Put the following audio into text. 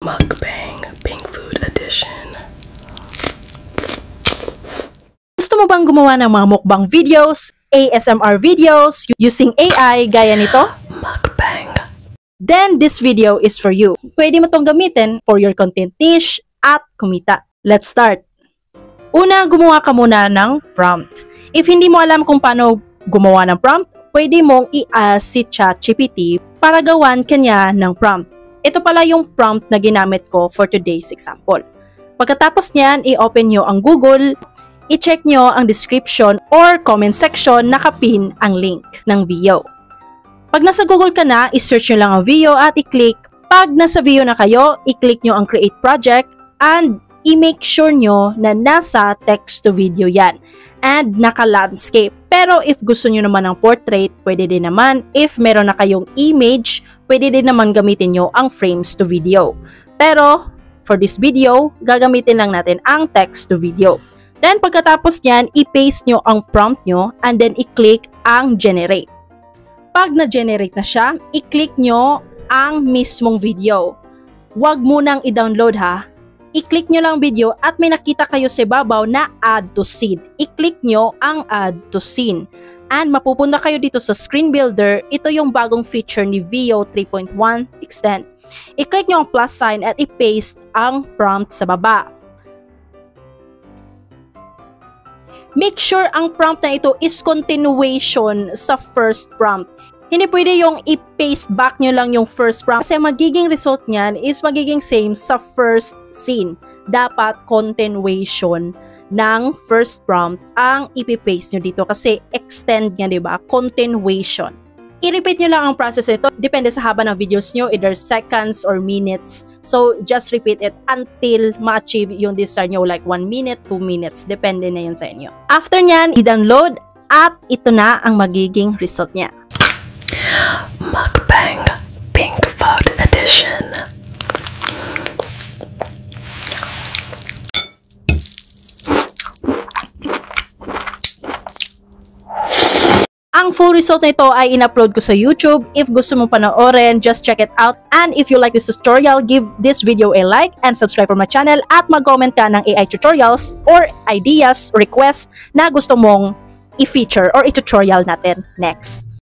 Mukbang Pink Food Edition. Gusto mo bang gumawa ng mga mukbang videos, ASMR videos, using AI gaya nito? Mukbang. Then this video is for you. Pwede mo tong gamitin for your content niche at kumita. Let's start! Una, gumawa ka muna ng prompt. If hindi mo alam kung paano gumawa ng prompt, pwede mong i-ask si ChatGPT para gawan kanya ng prompt. Ito pala yung prompt na ginamit ko for today's example. Pagkatapos niyan, i-open nyo ang Google, i-check nyo ang description or comment section, nakapin ang link ng video. Pag nasa Google ka na, i-search nyo lang ang video at i-click. Pag nasa video na kayo, i-click nyo ang create project and i-make sure nyo na nasa text to video yan and naka-landscape. Pero if gusto nyo naman ng portrait, pwede din naman. If meron na kayong image, pwede din naman gamitin nyo ang frames to video. Pero for this video, gagamitin lang natin ang text to video. Then pagkatapos nyan, i-paste nyo ang prompt nyo and then i-click ang generate. Pag na-generate na siya, i-click nyo ang mismong video. Huwag munang i-download ha. I-click nyo lang video at may nakita kayo sa babaw na add to scene. I-click nyo ang add to scene. And mapupunta kayo dito sa screen builder. Ito yung bagong feature ni Veo 3.1 Extend. I-click nyo ang plus sign at i-paste ang prompt sa baba. Make sure ang prompt na ito is continuation sa first prompt. Hindi pwede yung i-paste back nyo lang yung first prompt kasi magiging result niyan is magiging same sa first scene. Dapat continuation ng first prompt ang ipipaste nyo dito kasi extend nga, diba? Continuation. I-repeat nyo lang ang process nito. Depende sa haba ng videos nyo, either seconds or minutes. So, just repeat it until ma-achieve yung desired nyo, like 1 minute, 2 minutes. Depende na yun sa inyo. After nyan, i-download at ito na ang magiging result niya. Mukbang Pink Food Edition. Ang full result na ito ay in-upload ko sa YouTube. If gusto mong panoorin, just check it out. And if you like this tutorial, give this video a like and subscribe for my channel at mag-comment ka ng AI tutorials or ideas, requests na gusto mong i-feature or i-tutorial natin next.